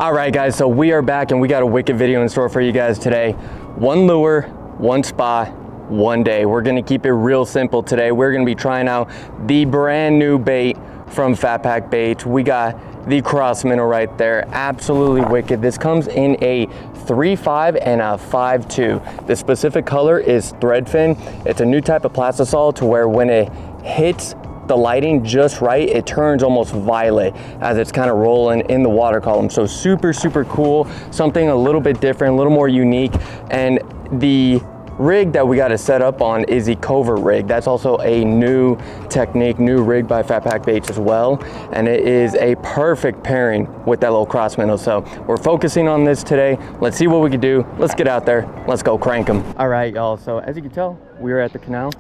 All right, guys, so we are back and we got a wicked video in store for you guys today. One lure, one spot, one day. We're gonna keep it real simple today. We're gonna be trying out the brand new bait from Fat Pack Baits. We got the Cross Minnow right there, absolutely wicked. This comes in a 3.5 and a 5.2. The specific color is Threadfin. It's a new type of plastisol to where when it hits the lighting just right, it turns almost violet as it's kind of rolling in the water column. So super cool, something a little bit different, a little more unique. And the rig that we got to set up on is the covert rig. That's also a new technique, new rig by Fat Pack Baits as well, and it is a perfect pairing with that little cross minnow. So we're focusing on this today. Let's see what we can do. Let's get out there, let's go crank them. All right, y'all, so as you can tell, we are at the canal.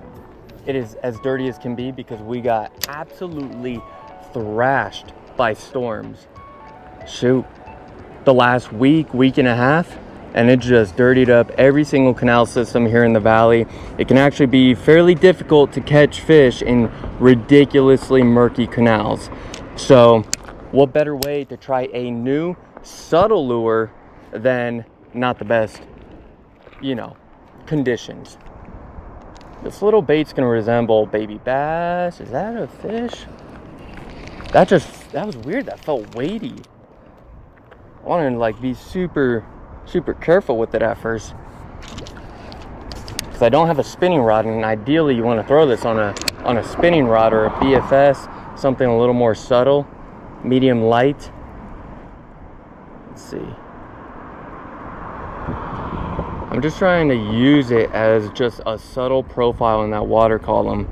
It is as dirty as can be because we got absolutely thrashed by storms. Shoot, the last week and a half, and it just dirtied up every single canal system here in the valley. It can actually be fairly difficult to catch fish in ridiculously murky canals. So what better way to try a new subtle lure than not the best, conditions. This little bait's gonna resemble baby bass. Is that a fish? That was weird. That felt weighty. I wanted to be super careful with it at first, because I don't have a spinning rod, and ideally you want to throw this on a spinning rod or a BFS, something a little more subtle, medium light. Let's see. I'm just trying to use it as just a subtle profile in that water column.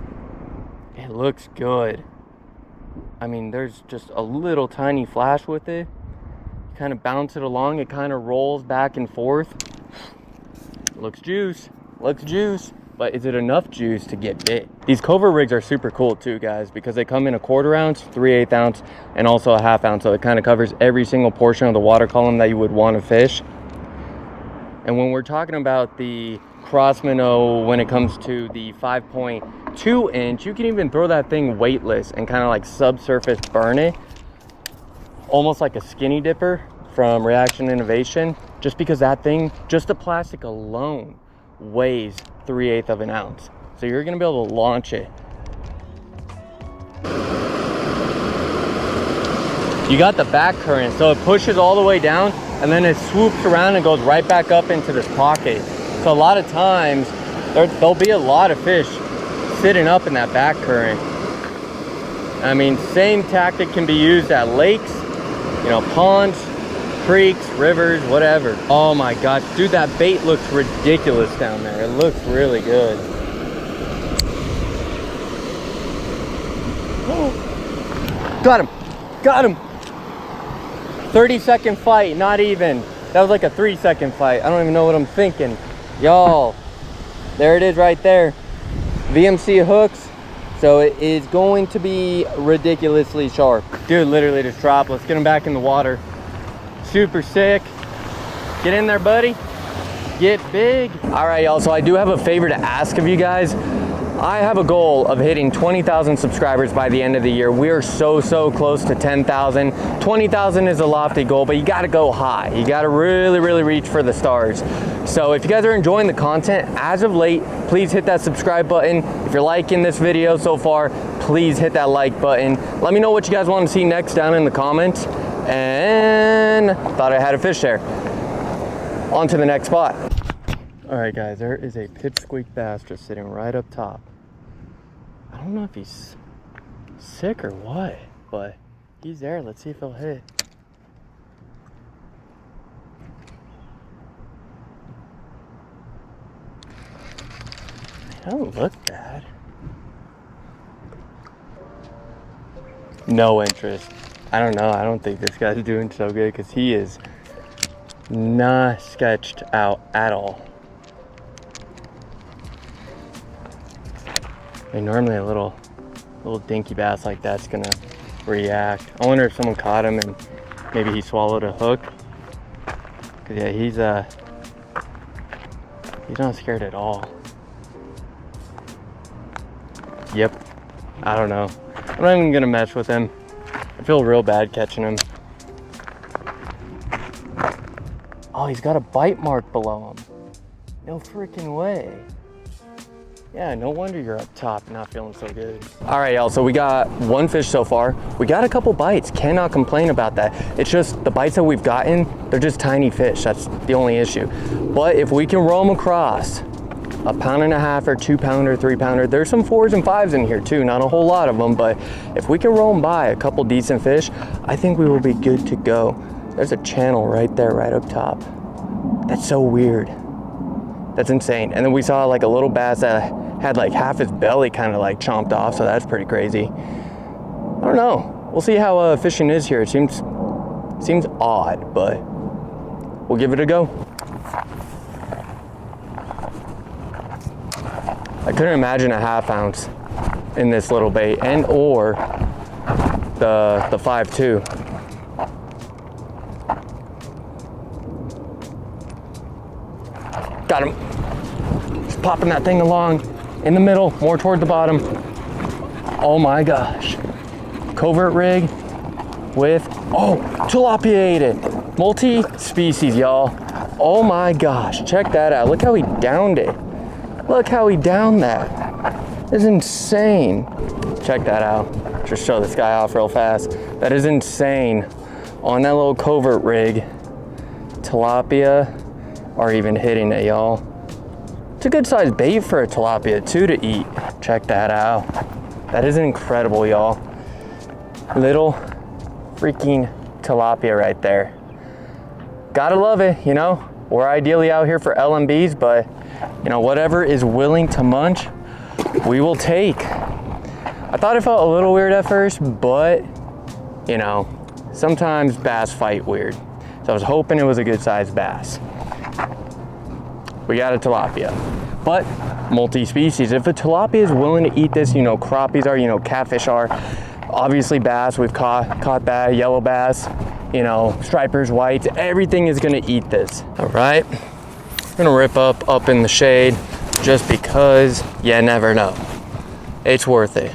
It looks good. I mean, there's just a little tiny flash with it. Kind of bounce it along, it kind of rolls back and forth. Looks juice, but is it enough juice to get bit? These covert rigs are super cool too, guys, because they come in a 1/4 ounce, 3/8 ounce, and also a 1/2 ounce. So it kind of covers every single portion of the water column that you would want to fish. And when we're talking about the cross minnow, when it comes to the 5.2 inch, you can even throw that thing weightless and kind of subsurface burn it, almost like a skinny dipper from Reaction Innovation, just because that thing, just the plastic alone, weighs 3/8 of an ounce. So you're gonna be able to launch it. You got the back current, so it pushes all the way down and then it swoops around and goes right back up into this pocket. So a lot of times there'll be a lot of fish sitting up in that back current. I mean, same tactic can be used at lakes, ponds, creeks, rivers, whatever. Oh my gosh, dude, that bait looks ridiculous down there. It looks really good. Got him. 30-second fight, not even. That was like a 3-second fight. I don't even know what I'm thinking. Y'all, there it is right there. VMC hooks. So it is going to be ridiculously sharp. Dude, literally just dropped. Let's get him back in the water. Super sick. Get in there, buddy. Get big. All right, y'all, so I do have a favor to ask of you guys. I have a goal of hitting 20,000 subscribers by the end of the year. We are so close to 10,000. 20,000 is a lofty goal, but you gotta go high. You gotta really reach for the stars. So if you guys are enjoying the content as of late, please hit that subscribe button. If you're liking this video so far, please hit that like button. Let me know what you guys want to see next down in the comments. And thought I had a fish there. On to the next spot. All right, guys, there is a pipsqueak bass just sitting right up top. I don't know if he's sick or what, but he's there. Let's see if he'll hit. It don't look bad. No interest. I don't know. I don't think this guy's doing so good because he is not sketched out at all. I mean, normally a little dinky bass like that's gonna react. I wonder if someone caught him and maybe he swallowed a hook. Cause yeah, he's not scared at all. Yep. I don't know. I'm not even gonna mess with him. I feel real bad catching him. Oh, he's got a bite mark below him. No freaking way. Yeah, no wonder you're up top not feeling so good. All right, y'all, so we got one fish so far. We got a couple bites, cannot complain about that. It's just the bites that we've gotten, they're just tiny fish. That's the only issue. But if we can roam across a 1.5 pound or 2 pounder, 3 pounder, there's some 4s and 5s in here too, not a whole lot of them, but if we can roam by a couple decent fish, I think we will be good to go. There's a channel right there, right up top. That's so weird. That's insane. And then we saw like a little bass that had like half his belly kind of like chomped off, so that's pretty crazy. I don't know. We'll see how fishing is here. It seems odd, but we'll give it a go. I couldn't imagine a 1/2 ounce in this little bait, and or the 5.2. Got him. Just popping that thing along in the middle, more toward the bottom. Oh my gosh. Covert rig with, oh, tilapia ate it. Multi-species, y'all. Oh my gosh, check that out. Look how he downed it. Look how he downed that. It's insane. Check that out. Just show this guy off real fast. That is insane. On that little covert rig, tilapia are even hitting it, y'all. It's a good sized bait for a tilapia too to eat. Check that out. That is incredible, y'all. Little freaking tilapia right there. Gotta love it, you know? We're ideally out here for LMBs, but you know, whatever is willing to munch, we will take. I thought it felt a little weird at first, but you know, sometimes bass fight weird. So I was hoping it was a good sized bass. We got a tilapia, but multi-species. If a tilapia is willing to eat this, you know, crappies are, you know, catfish are, obviously bass, we've caught that, yellow bass, you know, stripers, whites, everything is gonna eat this. All right, I'm gonna rip up in the shade just because you never know. It's worth it.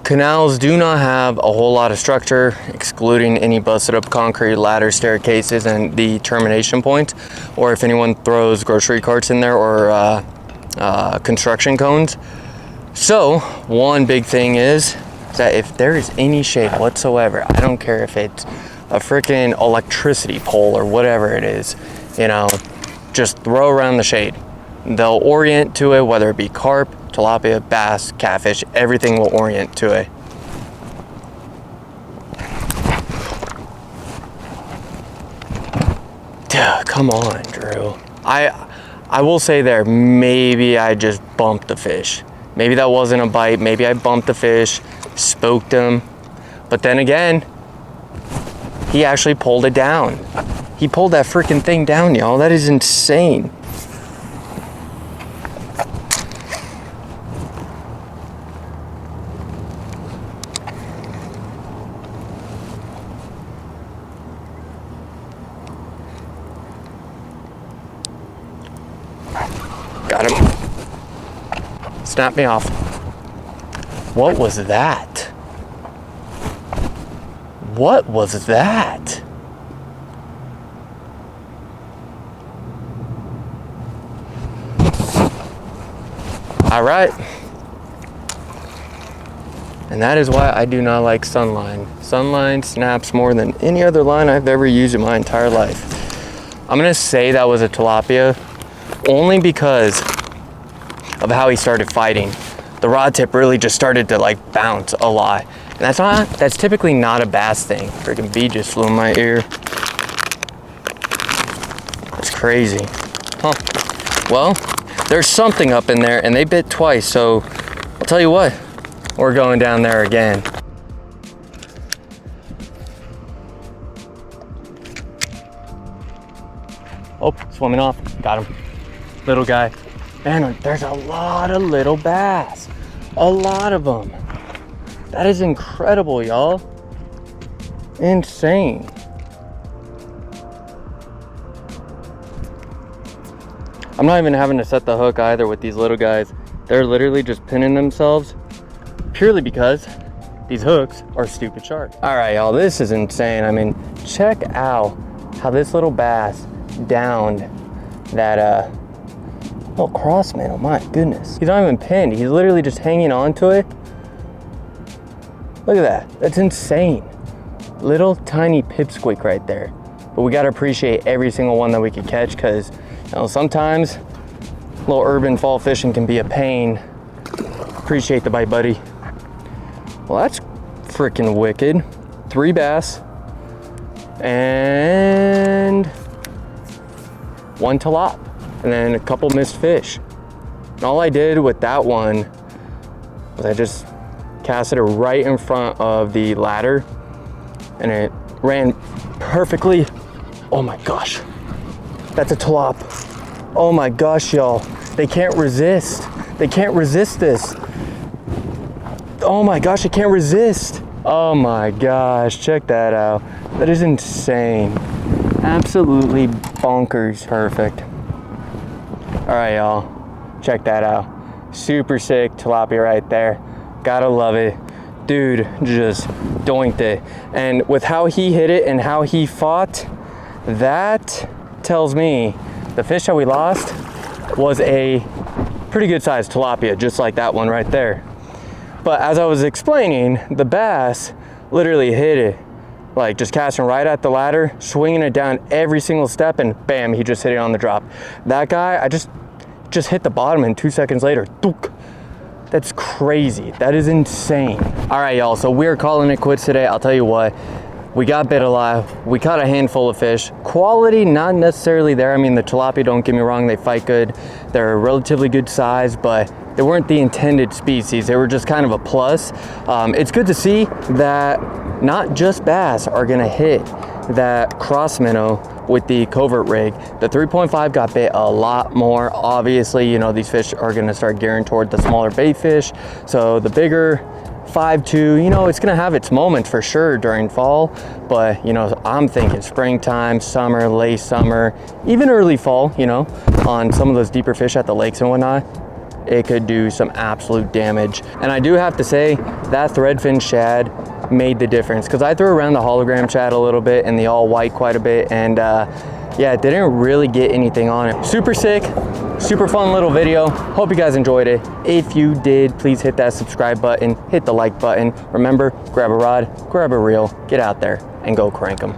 Canals do not have a whole lot of structure, excluding any busted up concrete ladder staircases and the termination points, or if anyone throws grocery carts in there or construction cones. So one big thing is that if there is any shade whatsoever, I don't care if it's a freaking electricity pole or whatever it is, you know, just throw around the shade. They'll orient to it, whether it be carp, tilapia, bass, catfish, everything will orient to it. Dude, come on, Drew. I will say there, maybe I just bumped the fish. Maybe that wasn't a bite, maybe I bumped the fish, spooked him. But then again, he actually pulled it down. He pulled that freaking thing down, y'all. That is insane. Got him. Snap me off. What was that? What was that? All right. And that is why I do not like Sunline. Sunline snaps more than any other line I've ever used in my entire life. I'm gonna say that was a tilapia only because of how he started fighting. The rod tip really just started to like bounce a lot. And that's typically not a bass thing. Freaking bee just flew in my ear. It's crazy. Huh. Well, there's something up in there and they bit twice, so I'll tell you what, we're going down there again. Oh, swimming off, got him. Little guy. Man, there's a lot of little bass. A lot of them. That is incredible, y'all. Insane. I'm not even having to set the hook either with these little guys. They're literally just pinning themselves purely because these hooks are stupid sharp. All right, y'all, this is insane. I mean, check out how this little bass downed that little crossman. Oh my goodness. He's not even pinned. He's literally just hanging on to it. Look at that. That's insane. Little tiny pipsqueak right there. But we gotta appreciate every single one that we could catch, because sometimes little urban fall fishing can be a pain. Appreciate the bite, buddy. Well, that's freaking wicked. 3 bass and 1 tilap, and then a couple missed fish. And all I did with that one was I just casted it right in front of the ladder, and it ran perfectly. Oh my gosh, that's a tilap. Oh my gosh, y'all. They can't resist. They can't resist this. Oh my gosh, I can't resist. Oh my gosh, check that out. That is insane. Absolutely bonkers. Perfect. All right, y'all, check that out. Super sick tilapia right there. Gotta love it. Dude just doinked it. And with how he hit it and how he fought, that tells me the fish that we lost was a pretty good sized tilapia, just like that one right there. But as I was explaining, the bass literally hit it, like just casting right at the ladder, swinging it down every single step, and bam, he just hit it on the drop. That guy, I just hit the bottom, and 2 seconds later, dook. That's crazy. That is insane. All right, y'all, so we're calling it quits today. I'll tell you what, we got bit alive. We caught a handful of fish. Quality, not necessarily there. I mean, the tilapia, don't get me wrong, they fight good. They're a relatively good size, but they weren't the intended species. They were just kind of a plus. It's good to see that not just bass are gonna hit that cross minnow with the covert rig. The 3.5 got bit a lot more. Obviously, these fish are gonna start gearing toward the smaller bait fish. So the bigger 5.2, it's gonna have its moments for sure during fall, but I'm thinking springtime, summer, late summer, even early fall, on some of those deeper fish at the lakes and whatnot, it could do some absolute damage. And I do have to say that threadfin shad made the difference, because I threw around the hologram shad a little bit and the all white quite a bit, and yeah, it didn't really get anything on it. Super sick, super fun little video. Hope you guys enjoyed it. If you did, please hit that subscribe button, hit the like button. Remember, grab a rod, grab a reel, get out there and go crank them.